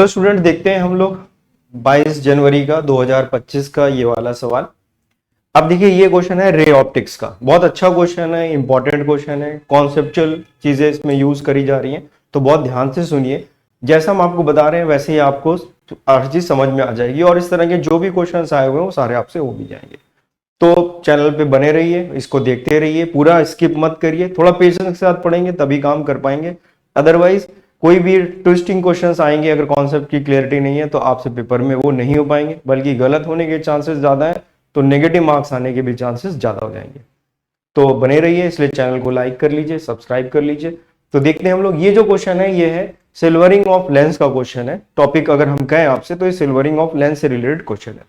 तो स्टूडेंट देखते हैं हम लोग 22 जनवरी का 2025 का ये वाला सवाल। अब देखिए ये क्वेश्चन है रे ऑप्टिक्स का। बहुत अच्छा क्वेश्चन है, इंपॉर्टेंट क्वेश्चन है, कॉन्सेप्चुअल चीजें इसमें यूज करी जा रही हैं, तो बहुत ध्यान से सुनिए। जैसा हम आपको बता रहे हैं वैसे ही आपको हर चीज समझ में आ जाएगी और इस तरह के जो भी क्वेश्चन आए हुए हैं वो सारे आपसे हो भी जाएंगे। तो चैनल पे बने रहिए, इसको देखते रहिए, पूरा स्किप मत करिए, थोड़ा पेशेंस के साथ पढ़ेंगे तभी काम कर पाएंगे। अदरवाइज कोई भी ट्विस्टिंग क्वेश्चंस आएंगे, अगर कॉन्सेप्ट की क्लियरिटी नहीं है तो आपसे पेपर में वो नहीं हो पाएंगे, बल्कि गलत होने के चांसेस ज्यादा है, तो नेगेटिव मार्क्स आने के भी चांसेस ज्यादा हो जाएंगे। तो बने रहिए, इसलिए चैनल को लाइक कर लीजिए, सब्सक्राइब कर लीजिए। तो देखते हैं हम लोग, ये जो क्वेश्चन है ये है सिल्वरिंग ऑफ लेंस का क्वेश्चन है। टॉपिक अगर हम कहें आपसे तो ये सिल्वरिंग ऑफ लेंस से रिलेटेड क्वेश्चन है।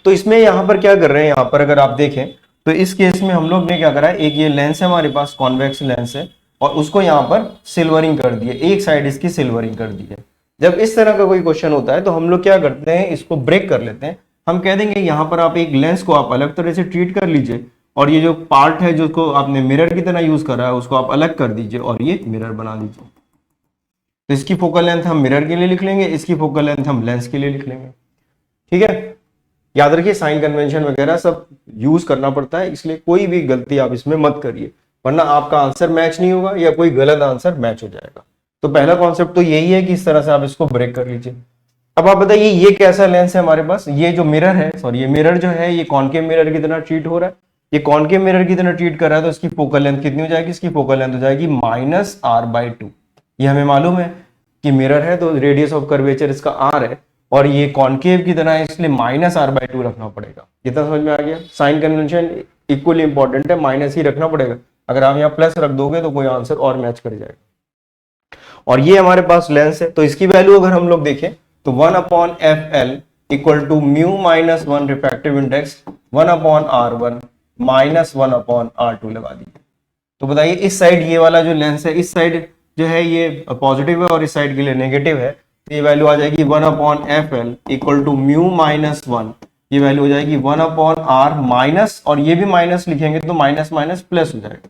तो इसमें यहां पर क्या कर रहे हैं, यहां पर अगर आप देखें तो इस केस में हम लोग ने क्या करा है, एक ये लेंस है हमारे पास, कॉन्वेक्स लेंस है, और उसको यहाँ पर सिल्वरिंग कर दिए, एक साइड इसकी सिल्वरिंग कर दी है। जब इस तरह का कोई क्वेश्चन होता है तो हम लोग क्या करते हैं, इसको ब्रेक कर लेते हैं। हम कह देंगे यहाँ पर आप एक लेंस को आप अलग तरह से ट्रीट कर लीजिए, और ये जो पार्ट है जिसको आपने मिरर की तरह यूज करा है उसको आप अलग कर दीजिए और ये मिरर बना दीजिए। तो इसकी फोकल लेंथ हम मिरर के लिए लिख लेंगे, इसकी फोकल लेंथ हम लेंस के लिए लिख लेंगे। ठीक है, याद रखिए साइन कन्वेंशन वगैरह सब यूज करना पड़ता है, इसलिए कोई भी गलती आप इसमें मत करिए, वरना आपका आंसर मैच नहीं होगा या कोई गलत आंसर मैच हो जाएगा। तो पहला कॉन्सेप्ट तो यही है कि इस तरह से आप इसको ब्रेक कर लीजिए। अब आप बताइए ये कैसा लेंस है हमारे पास, ये जो मिरर है, सॉरी ये मिरर जो है ये कॉनकेव मिरर की तरह ट्रीट हो रहा है। ये कॉनकेव मिरर की तरह ट्रीट कर रहा है तो इसकी फोकल लेंथ कितनी हो जाएगी, इसकी फोकल लेंथ हो जाएगी -r/2। ये हमें मालूम है कि मिरर है तो रेडियस ऑफ कर्वेचर इसका r है, और ये कॉनकेव की तरह है इसलिए -r/2 रखना पड़ेगा। कितना समझ में आ गया? साइन कन्वेंशन इक्वली इंपॉर्टेंट है, माइनस ही रखना पड़ेगा, अगर आप यहाँ प्लस रख दोगे तो कोई आंसर और मैच कर जाएगा। और ये हमारे पास लेंस है, तो इसकी वैल्यू अगर हम लोग देखें तो 1/fl equal to μ-1 refractive index 1/r1 -1/r2 लगा दीजिए। तो बताइए इस साइड ये वाला जो लेंस है, इस साइड जो है ये पॉजिटिव है और इस साइड के लिए नेगेटिव है, तो ये वैल्यू आ जाएगी 1/fl इक्वल टू μ-1, ये वैल्यू हो जाएगी 1/r माइनस, और ये भी माइनस लिखेंगे तो माइनस माइनस प्लस हो जाएगा,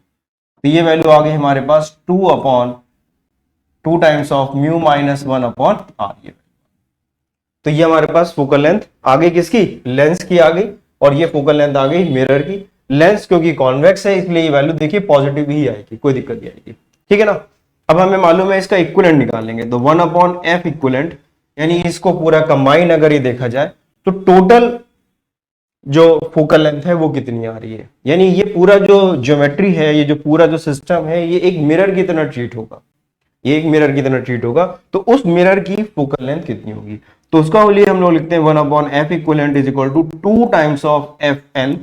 तो ये वैल्यू आ गई हमारे पास 2/2 टाइम्स ऑफ μ-1/r। तो ये हमारे पास फोकल लेंथ आ गई, किसकी? लेंस की आ गई, और ये फोकल लेंथ आ गई मिरर की। लेंस क्योंकि कॉन्वेक्स है इसलिए ये वैल्यू देखिए पॉजिटिव ही आएगी, कोई दिक्कत नहीं आएगी। ठीक है ना। अब हमें मालूम है इसका इक्विवेलेंट निकालेंगे, तो 1/f इक्विवेलेंट, यानी इसको पूरा कंबाइन अगर ये देखा जाए तो टोटल जो फोकल लेंथ है वो कितनी आ रही है, यानी ये पूरा जो ज्योमेट्री है, ये जो पूरा जो सिस्टम है, ये एक मिरर की तरह ट्रीट होगा, ये एक मिरर की तरह ट्रीट होगा, तो उस मिरर की फोकल लेंथ कितनी होगी? तो उसका लिए हम लोग लिखते हैं 1/f equivalent is equal to 2 times of fl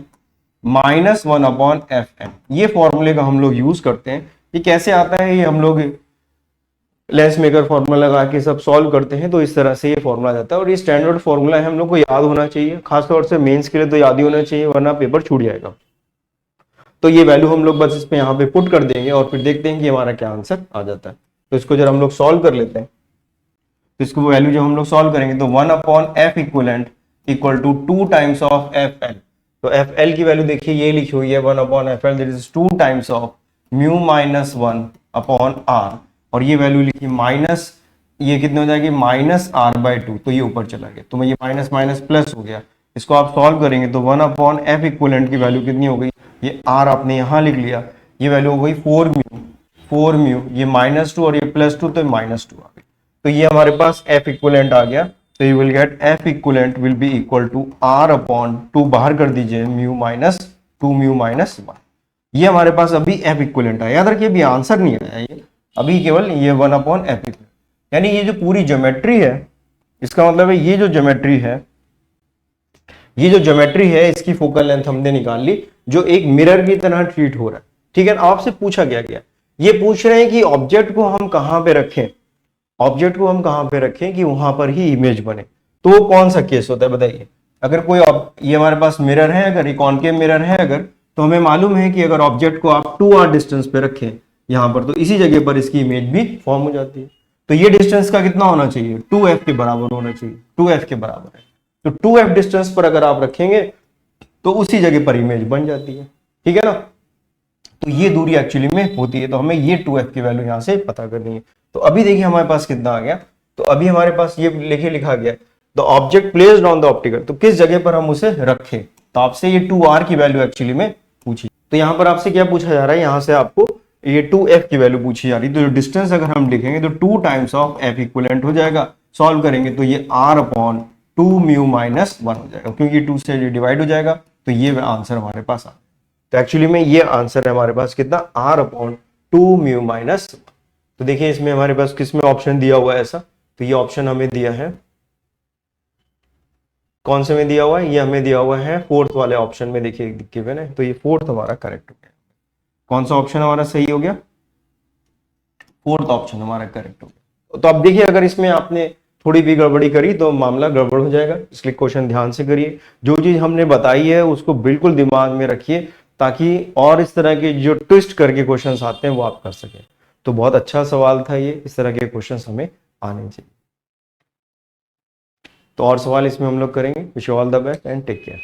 minus 1/fm। ये फॉर्मूले का हम लोग यूज करते हैं। ये कैसे आता है, ये हम लोग लेंस मेकर फॉर्मूला लगा के सब सॉल्व करते हैं, तो इस तरह से ये फॉर्मूला जाता है, और ये स्टैंडर्ड फॉर्मूला है, हम लोग को याद होना चाहिए, खासतौर से मेंस के लिए तो याद ही होना चाहिए, वरना पेपर छूट जाएगा। तो ये वैल्यू हम लोग बस इस पे यहाँ पे पुट कर देंगे और फिर देखते हैं कि हमारा क्या आंसर आ जाता है। तो इसको जब हम लोग सॉल्व कर लेते हैं, तो इसको वैल्यू जब हम लोग सॉल्व करेंगे तो 1/f equivalent equal to 2 times of fl। तो fl की वैल्यू देखिए ये लिखी हुई है 1/fl, that is 2 times of μ-1/r, और ये वैल्यू लिखी माइनस, ये कितने हो जाएगी -r/2, तो ये ऊपर चला गया, तो ये माइनस माइनस प्लस हो गया। इसको आप सॉल्व करेंगे तो 1/f इक्विवेलेंट की वैल्यू कितनी हो गई, ये r आपने यहाँ लिख लिया, ये वैल्यू हो गई 4μ, ये -2 और ये +2, तो -2 आ गई। तो ये हमारे पास f इक्विवेलेंट आ गया, तो you will get f equivalent will be equal to r/2, बाहर कर दीजिए μ-2μ-1। ये हमारे पास अभी f इक्विवेलेंट आया, याद रखिए अभी आंसर नहीं आया, ये अभी केवल ये 1/f इक्विवेलेंट, यानी ये जो पूरी ज्योमेट्री है, इसका मतलब है ये जो ज्योमेट्री है, ये जो ज्योमेट्री है इसकी फोकल लेंथ हमने निकाल ली, जो एक मिरर की तरह ट्रीट हो रहा है। ठीक है, आपसे पूछा गया, ये पूछ रहे हैं कि ऑब्जेक्ट को हम कहां पे रखें, ऑब्जेक्ट को हम कहां पे रखें कि वहां पर ही इमेज बने। तो वो कौन सा केस होता है बताइए? अगर कोई ये हमारे पास मिरर है, अगर ये कॉनकेव मिरर है अगर, तो हमें मालूम है कि अगर ऑब्जेक्ट को आप 2r डिस्टेंस पे रखें यहां पर, तो इसी जगह पर इसकी इमेज भी फॉर्म हो जाती है। तो ये डिस्टेंस का कितना होना चाहिए, 2f के बराबर होना चाहिए, 2f के बराबर है, तो 2f डिस्टेंस पर अगर आप रखेंगे तो उसी जगह पर इमेज बन जाती है। ठीक है ना, तो ये दूरी एक्चुअली में होती है, तो हमें ये 2f की वैल्यू यहां से पता करनी है। तो अभी देखिए हमारे पास कितना आ गया, तो अभी हमारे पास ये लिखा गया the object placed on the optical, तो किस जगह पर हम उसे रखें। तो आपसे ये 2r की वैल्यू एक्चुअली में पूछी, तो यहाँ पर आपसे क्या पूछा जा रहा है, यहाँ से आपको ये 2f की वैल्यू पूछी जा रही है। तो डिस्टेंस अगर हम लिखेंगे तो 2 टाइम्स ऑफ f इक्विवेलेंट हो जाएगा। सॉल्व करेंगे तो ये r अपॉन 2 म्यू माइनस 1 हो जाएगा, क्योंकि 2 से डिवाइड हो जाएगा। तो ये आंसर हमारे पास आ, तो एक्चुअली में ये आंसर है हमारे पास कितना, r अपॉन 2 म्यू माइनस। तो देखिए इसमें हमारे पास किसमें ऑप्शन दिया हुआ है ऐसा, तो ये ऑप्शन हमें दिया है, कौन से में दिया हुआ है, ये हमें दिया हुआ है फोर्थ वाले ऑप्शन में। देखिए गिवन है, तो ये फोर्थ हमारा करेक्ट हो गया। कौन सा ऑप्शन हमारा सही हो गया, फोर्थ ऑप्शन हमारा करेक्ट हो गया। तो अब देखिए अगर इसमें आपने थोड़ी भी गड़बड़ी करी तो मामला गड़बड़ हो जाएगा, इसलिए क्वेश्चन ध्यान से करिए। जो चीज हमने बताई है उसको बिल्कुल दिमाग में रखिए, ताकि और इस तरह के जो ट्विस्ट करके क्वेश्चंस आते हैं वो आप कर सकें। तो बहुत अच्छा सवाल था ये, इस तरह के क्वेश्चंस हमें आने चाहिए। तो और सवाल इसमें हम लोग करेंगे। Wish you all the best and take care.